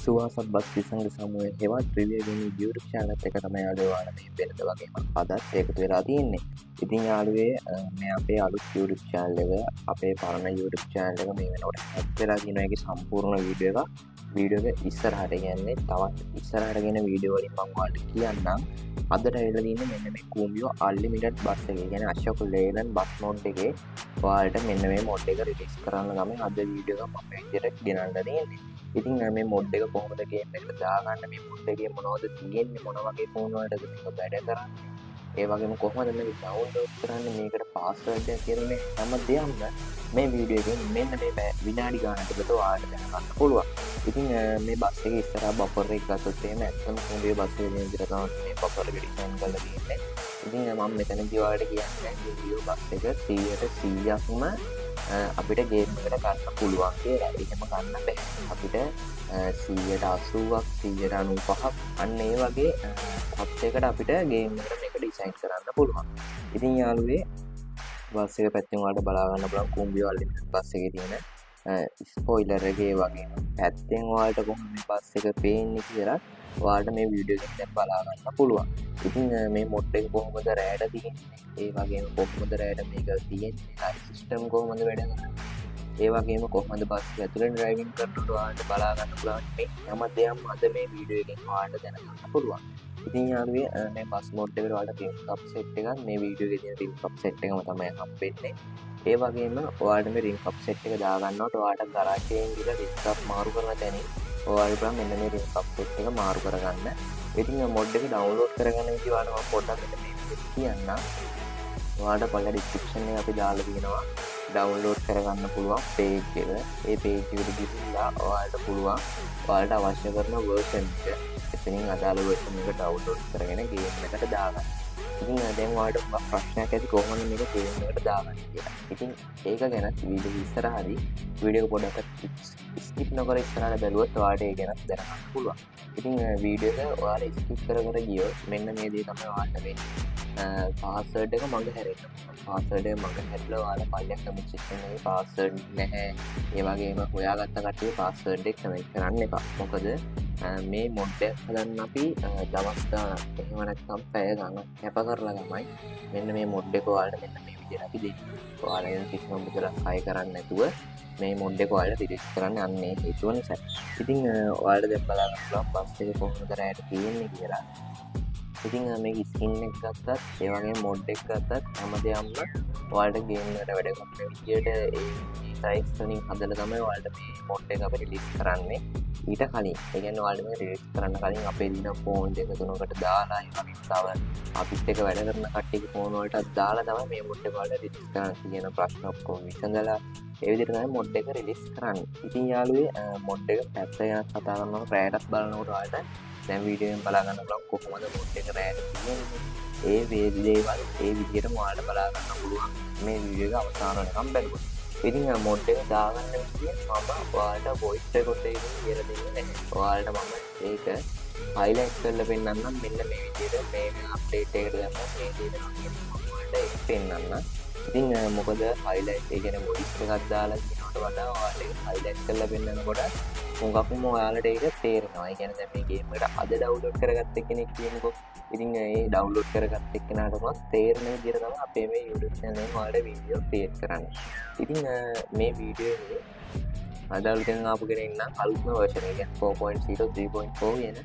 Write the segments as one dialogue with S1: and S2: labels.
S1: සුවාසත් bus විසංග සමූහයේ හෙවත් ත්‍රිවිධ YouTube channel එක තමයි යාළුවෝ ඔයාලා මේ වෙනද වගේම අදත් එකතු වෙලා තියෙන්නේ. ඉතින් යාළුවේ මේ අපේ අලුත් YouTube channel එක අපේ පරණ YouTube channel එක මේ වෙනකොට හැක් වෙලා තියෙනවා. ඒකේ සම්පූර්ණ වීඩියෝ එක ඉස්සරහට කියන්නේ තවත් ඉස්සරහට ගෙන වීඩියෝ වලින් මම ඔයාලට කියන්නම්. අදට ඇවිල්ලා තියෙන්නේ මෙන්න මේ Cumbio Unlimited බස් එක. කියන්නේ අශෝක ලේලන් බස් මොඩ් එකේ ඔයාලට මෙන්න මේ මොඩ් එක රිලීස් කරන්න ගමන් අද වීඩියෝ එක මම විදිහට ගෙනල්ලා තියෙන්නේ. ඉතින් මේ මොඩ් එක කොහොමද ගේම් එකට දාගන්න, මේ මොඩ් එකේ මොනවද තියෙන්නේ, මොන වගේ ෆෝන් වලටද මේක වැඩ කරන්නේ, ඒ වගේම කොහොමද මේක ඩවුන්ලෝඩ් කරන්නේ, මේකට පාස්වර්ඩ් එක කියලා මේ හැම දෙයක්ම මේ වීඩියෝ එකෙන් මෙන්න මේ විනාඩි ගානකට ඔයාලට දැනගන්න පුළුවන්. ඉතින් මේ බස් එකේ ඉස්සරහා බෆර් එක ගත්තොත් එහෙම ඇත්තම Cumbio බස් එකේ විදිහට තමයි මේ බෆර් එක ඩිසයින් කරලා තියෙන්නේ. ඉතින් මම මෙතනදී ඔයාලට කියන්නේ Cumbio බස් එක 100%ක්ම අපිට ගේම් එකට ගන්න පුළුවන් කියලා. එහෙම ගන්න බෑ. අපිට 180ක් 195ක් අන්න ඒ වගේ තත්යකට අපිට ගේම් එකට මේක ඩිසයින් කරන්න පුළුවන්. ඉතින් යාළුවේ බස් එක පැත්තෙන් ඔයාලට බලා ගන්න පුළුවන් Cumbio Unlimited බස් එකේ තියෙන ස්පොයිලර් එකේ වගේ පැත්තෙන් ඔයාලට කොහොමද මේ බස් එක පේන්නේ කියලා ඔයාලට මේ වීඩියෝ එකෙන් දැන් බලා ගන්න පුළුවන්. ඉතින් මේ මොඩ් එක කොහොමද රෑට තියෙන්නේ, ඒ වගේම කොහොමද රෑට මේක තියෙන්නේ, හරි සිස්ටම් කොහොමද වැඩ කරන්නේ, ඒ වගේම කොහොමද බස් එක ඇතුලෙන් ඩ්‍රයිවිං කරනකොට ඔයාලට බලා ගන්න පුළුවන්. මේ හැම දෙයක්ම අද මේ වීඩියෝ එකෙන් ඔයාලට දැනගන්න පුළුවන්. ඉතින් යාළුවේ මේ බස් මොඩ් එකට ඔයාලට රිම් කප් සෙට් එකක් මේ වීඩියෝ එකේ තියෙන රිම් කප් සෙට් එකම තමයි හම්බෙන්නේ. ඒ වගේම ඔයාලට මේ රිම් කප් සෙට් එක දාගන්නකොට ඔයාලට ගරාජ් එකෙන් ගිහලා රිම් කප් මාරු කරන තැනින් ඔයාලට මෙන්න මේ රිම් කප් සෙට් එක මාරු කරගන්න. ඉතින් මොඩ් එක ඩවුන්ලෝඩ් කරගන්න විදිහ ඔයාලට මම පොඩ්ඩක් මෙන්න මේ විදිහට කියන්නම්. ඔයාලට පොඩ්ඩක් ඩිස්ක්‍රිප්ෂන් එකේ අපි දාලා තියෙනවා ඩවුන්ලෝඩ් කරගන්න පුළුවන් පේජ් එක. ඒ පේජ් එකට ගිහිල්ලා ඔයාලට පුළුවන් ඔයාලට අවශ්‍ය කරන වර්ෂන් එක එතනින් අදාළ වර්ෂන් එක ඩවුන්ලෝඩ් කරගෙන ගේම් එකට දාගන්න. ඉතින් දැන් ඔයාලට ප්‍රශ්නයක් ඇති කොහොමද මේක ගේම් එකට දාගන්නේ කියලා. ඉතින් ඒක ගැන වීඩියෝ ඉස්සරහදී වීඩියෝ එක පොඩ්ඩක් ස්කිප් නොකර ඉස්සරහට බැලුවොත් ඔයාලට ඒ ගැන දැනගන්න පුළුවන්. ඉතින් වීඩියෝ එක ඔයාලා ස්කිප් කර ගියොත් මෙන්න මේ දේ තමයි ඔයාලට වෙන්නේ. පාස්වර්ඩ් එක මඟ හැරෙන්න. පාස්වර්ඩ් එක මඟ හැරිලා ඔයාලා පල්ලෙයක් කමෙන්ට් සෙක්ෂන් එකේ පාස්වර්ඩ් නැහැ, ඒ වගේම හොයාගත්ත කට්ටිය පාස්වර්ඩ් එක කමෙන්ට් කරන්න එපා. මොකද මේ මොඩ් එක හදන්න අපි දවස් ගානක් එහෙම නැත්නම් පැය ගානක් කැප කරලා තමයි මෙන්න මේ මොඩ් එක ඔයාලට මෙන්න මේ විදිහට අපි දෙන්නේ. ඔයාලා කිසිම මුදලක් අය කරන්නේ නැතුව මේ මොඩ් එක ඔයාලට රිලීස් කරන්න යන්නේ හේතුව නිසා. ඉතින් ඔයාලට දැන් බලන්න පුළුවන් බස් එක කොහොමද රැයට තියෙන්නේ කියලා. ඉතින් මේක ස්කින් එක ගත්තත් ඒ වගේම මොඩ් එක ගත්තත් හැම දෙයක්ම ඔයාලට ගේම් එකට වැඩ කරන විදියට ඒ සයිස් වලින් හදලා තමයි ඔයාලට මේ මොඩ් එක අපි රිලීස් කරන්නේ. ඊට කලින් ඒ කියන්නේ ඔයාලට මේක රිලීස් කරන්න කලින් අපේ දින ෆෝන් දෙක තුනකට දාලා ඒ වගේම තව අපිත් එක වැඩ කරන කට්ටියගේ ෆෝන් වලට දාලා තමයි මේ මොඩ් එක ඔයාලට රිලීස් කරන්න කියන ප්‍රශ්න ඔක්කොම විසඳලා ඒ විදිහට තමයි මොඩ් එක රිලීස් කරන්නේ. ඉතින් යාළුවේ මොඩ් එක පැත්ත ගැන කතා කරනකොට රෑටත් බලනකොට ඔයාලට දැන් වීඩියෝ එකෙන් බලා ගන්න පුළුවන් කොහොමද මොඩ් එක රෑට තියෙන්නේ. ඒ දේවල් ඒ විදිහටම ඔයාලට බලා ගන්න පුළුවන් මේ වීඩියෝ එක අවසාන වෙනකම් බලන්න. ඉතින් මොඩ් එක දාගන්න විදිය මම ඔයාලට වොයිස් රෙකෝඩ් එකකින් කියලා දෙන්නේ නැහැ. ඔයාලට මම ඒක හයිලයිට් කරලා පෙන්නන්නම්. මෙන්න මේ විදිහට මේ අප්ඩේට් එකට දැම්මම මේ විදිහට ඔයාලට ඒක පෙන්නන්න. ඉතින් මොකද හයිලයිට් ඒ කියන්නේ වොයිස් එකක් දාලා කියනකට වඩා ඔයාලට හයිලයිට් කරලා පෙන්නනකොට මොකක්ම ඔයාලට ඒක තේරෙනවා. ඒ කියන්නේ දැන් මේ ගේම් එකට අද ඩවුන්ලෝඩ් කරගත්ත කෙනෙක් කියනකො ඉතින් ඒ ඩවුන්ලෝඩ් කරගත්ත එක්කෙනාටම තේරෙන විදිහට තමයි අපේ මේ YouTube channel එකෙන් ඔයාලට වීඩියෝ ක්‍රියේට් කරන්නේ. ඉතින් මේ වීඩියෝ එකේ අදාළටම ආපු කෙනෙක් නම් අලුත්ම version එක කියන්නේ 4.0 3.4 කියන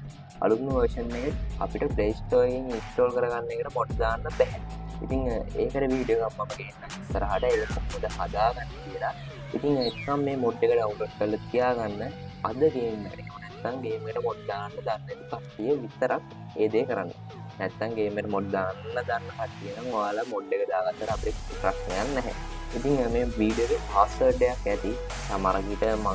S1: අලුත්ම version එක අපිට Play Store එකෙන් install කරගන්න එකට මොඩ් දාන්න බෑ. ඉතින් ඒකට වීඩියෝ එකක් මම ගේන්නම් ඉස්සරහට ඒක කොහොමද හදාගන්නේ කියලා. ඉතින් එකම මේ මොඩ් එක ඩවුන්ලෝඩ් කරලා තියාගන්න අද ගේම් එකට නැත්නම් ගේම් එකට මොඩ් දාන්න දන්නේ නැති කට්ටිය විතරක් ඒ දේ කරන්න. නැත්නම් ගේම් එකට මොඩ් දාන්න දන්න කට්ටිය නම් ඔයාලා මොඩ් එක දාගත්තට අපිට ප්‍රශ්නයක් නැහැ. ඉතින් මේ වීඩියෝ එකේ පාස්වර්ඩ් එකක් ඇති. සමහර විට මම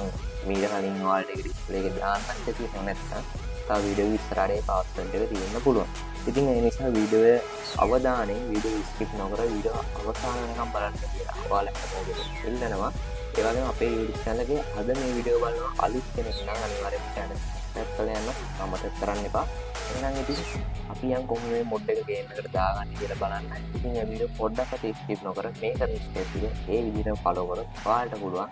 S1: මීට කලින් ඔයාලට ඒක ඩිස්ප්ලේ එකේ දාන්නත් ඇති. එහෙම නැත්නම් තව වීඩියෝ ඉස්සරහට පාස්වර්ඩ් එක තියෙන්න පුළුවන්. ඉතින් ඒ නිසා වීඩියෝ අවධානයෙන් වීඩියෝ ස්කිප් නොකර වීඩියෝ අවසාන වෙනකම් බලන්න කියලා ඔයාලා හැමෝගෙම ඉල්ලනවා. ඒ වගේම අපේ YouTube channel එකේ අද මේ වීඩියෝ බලන අලුත් කෙනෙක් නම් අනිවාර්යයෙන් channel subscribe කරලා යන්න අමතක කරන්න එපා. එහෙනම් ඉතින් අපි යන් කොහොමද මේ මොඩ් එක ගේම් එකට දාගන්නේ කියලා බලන්න. ඉතින් මේ වීඩියෝ පොඩ්ඩක් අත ස්කිප් නොකර මේ කරන ස්ටෙප් එක ඒ විදිහටම ෆලෝ කරොත් ඔයාලට පුළුවන්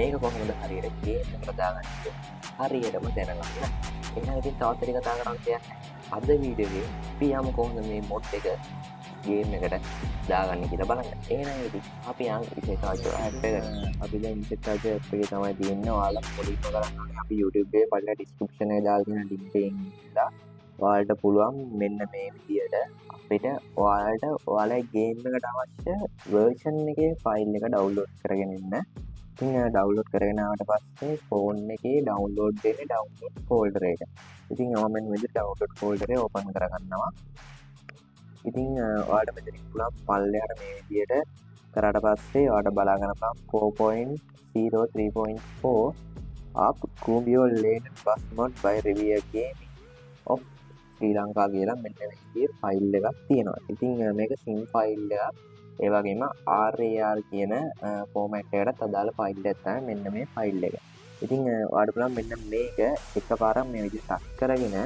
S1: මේක කොහොමද හරියට ගේම් එකට දාගන්නේ කියලා. හරියටම දැනගන්න. එහෙනම් ඉතින් තවත් ටික කතා කරන්න දෙයක් නැහැ. අද වීඩියෝවේ අපි යමු කොහොමද මේ මොඩ් එක ගේම් එකට දාගන්න කියලා බලන්න. එහෙනම් ඉතින් අපි යන් ඉසෙට් ආජෝ ඇප් එකට. අපි දැන් ඉසෙට් ආජෝ ඇප් එකේ තමයි තියෙන්නේ. ඔයාලා මුලින්ම කරන්න ඕනේ අපි YouTube එකේ පල්ලා ඩිස්ක්‍රිප්ෂන් එකේ දාලා තියෙන ලින්ක් එකෙන් ඉඳලා ඔයාලට පුළුවන් මෙන්න මේ විදියට අපිට ඔයාලගේ ගේම් එකට අවශ්‍ය වර්ෂන් එකේ ෆයිල් එක ඩවුන්ලෝඩ් කරගෙන ඉන්න. ඉතින් ඩවුන්ලෝඩ් කරගෙන ආවට පස්සේ ෆෝන් එකේ ඩවුන්ලෝඩ් වෙන්නේ ඩවුන්ලෝඩ් ෆෝල්ඩර් එක. ඉතින් මම මෙන්න විදිහට ඩවුන්ලෝඩ් ෆෝල්ඩර් එක ඕපන් කරගන්නවා. ඉතින් ඔයාලට මෙතනින් පුළුවන් පල්ලෙහාට මේ විදියට කරාට පස්සේ ඔයාලට බලා ගන්න පුළුවන් 4.0 3.4 Cumbio Lane Bus Mod by Riviera Gaming of ශ්‍රී ලංකා කියලා මෙන්න මේ විදිහේ ෆයිල් එකක් තියෙනවා. ඉතින් මේක SIM ෆයිල් එකක්. ඒ වගේම RAR කියන ෆෝමැට් එකටත් අදාළ ෆයිල් එකක් තමයි මෙන්න මේ ෆයිල් එක. ඉතින් ඔයාලට පුළුවන් මෙන්න මේක එකපාරක් මේ විදිහට ටච් කරගෙන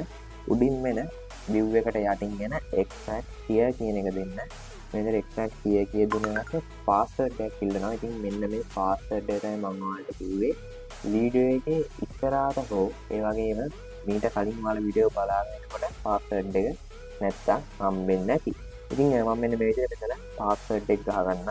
S1: උඩින් වෙන view එකට යටින් යන extract here කියන එක දෙන්න. මෙතන extract here කිය දුන්නාට password එකක් ඉල්ලනවා. ඉතින් මෙන්න මේ password එක තමයි මම ඔයාලට කිව්වේ. වීඩියෝ එකේ ඉස්සරහට හෝ ඒ වගේම මීට කලින් ඔයාලා වීඩියෝ බලාගෙන ඉන්නකොට password එක නැත්තම් හම්බෙන්නේ නැති. ඉතින් මම මෙන්න මේ විදිහට මෙතන password එක ගහගන්න.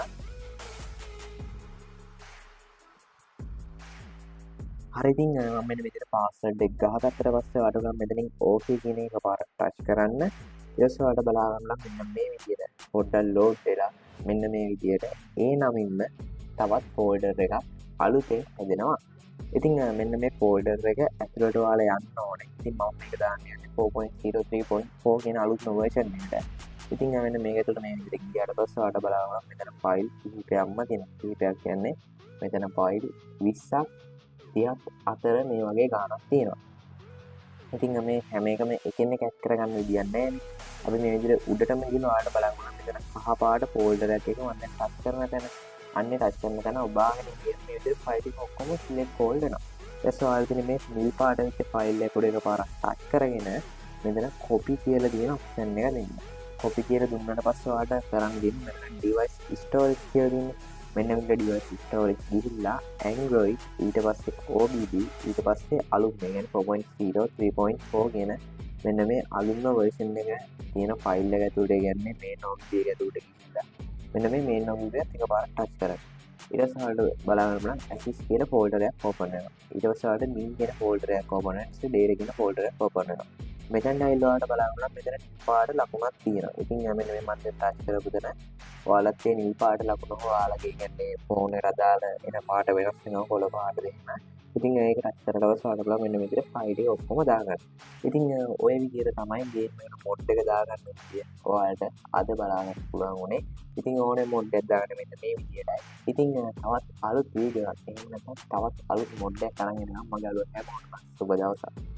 S1: හරි ඉතින් මම මෙන්න විදිහට password එක ගහගත්තට පස්සේ ඔයාලට ගන්න මෙතනින් okay කියන එක පාරක් ටච් කරන්න. ඊට පස්සේ ඔයාලට බලා ගන්න මෙන්න මේ විදිහට පොඩ්ඩක් load වෙලා මෙන්න මේ විදිහට ඒ නමින්ම තවත් folder එකක් අලුතෙන් හැදෙනවා. ඉතින් මෙන්න මේ ෆෝල්ඩර් එක ඇතුළට ඔයාලා යන්න ඕනේ. ඉතින් මම මේක දාන්න යන්නේ 4.0 3.4 කියන අලුත්ම version එකට. ඉතින් මෙන්න මේක ඇතුළට මේ විදිහට ගියාට පස්සේ ඔයාලට බලන්න මෙතන ෆයිල් කිහිපයක්ම තියෙනවා. කිහිපයක් කියන්නේ මෙතන ෆයිල් 20ක් 30ක් අතර මේ වගේ ගාණක් තියෙනවා. ඉතින් මේ හැම එකම එකින් එක ඇඩ් කරගන්න විදියක් නැහැ. අපි මේ විදිහට උඩටම ගිහලා ඔයාලට බලන්න මෙතන කහ පාට ෆෝල්ඩර් එකක මම දැන් ටච් කරන තැන අන්නේ ටච් කරන තැන ඔබාගෙන ඉන්නේ මේ විදිහට ෆයිල් එක ඔක්කොම සිලෙක්ට් හෝල්ඩ් වෙනවා. ඊට ඔයාලට මේ නිල් පාට වෙච්ච ෆයිල් එක උඩ එකපාරක් ටච් කරගෙන මෙතන copy කියලා තියෙන ඔප්ෂන් එක දෙන්න. copy කියලා දුන්නාට පස්සේ ඔයාලට කරන් දෙන්න මෙතන device storage කියලා දෙන්න. මෙන්න මේ device storage ගිහිල්ලා Android ඊට පස්සේ OBD ඊට පස්සේ අලුත් මේ කියන්නේ 4.0 3.4 කියන මෙන්න මේ අලුත්ම version එක තියෙන ෆයිල් එක ඇතුළට කියන්නේ මේ note එක ඇතුළට ගිහිල්ලා මෙන්න මේ main note එකත් එකපාරක් ටච් කරගන්න. ඊට පස්සේ ඔයාලට බලන්න පුළුවන් assist කියන ෆෝල්ඩර් එකක් ඕපන් වෙනවා. ඊට පස්සේ ඔයාලට min කියන ෆෝල්ඩර් එකක් ඕපන් වෙනවා. ඊට පස්සේ data කියන ෆෝල්ඩර් එකක් ඕපන් වෙනවා. මෙතන ඇවිල්ලා ඔයාලට බලන්න පුළුවන් මෙතන නිල් පාට ලකුණක් තියෙනවා. ඉතින් මෙන්න මේ මම ටච් කරපු තැන ඔයාලත් මේ නිල් පාට ලකුණ ඔයාලගේ කියන්නේ ෆෝන් එකට අදාළ එන පාට වෙනස් වෙනවා කොළ පාට දෙන්න. ඉතින් ඒක ටච් කරලා ඔයාලට බලන්න මෙන්න මේ විදිහට ෆයිල් එක ඔක්කොම දාගන්න. ඉතින් ඔය විදිහට තමයි ගේම් එකට මොඩ් එක දාගන්න විදිය ඔයාලට අද බලන්න පුළුවන් උනේ. ඉතින් ඕනේ මොඩ් එකක් දාගන්න මෙන්න මේ විදිහටයි. ඉතින් තවත් අලුත් වීඩියෝ එකක් එහෙම නැත්නම් තවත් අලුත් මොඩ් එකක් අරන් එනවා මම ගාව හැමෝටම සුබ දවසක්.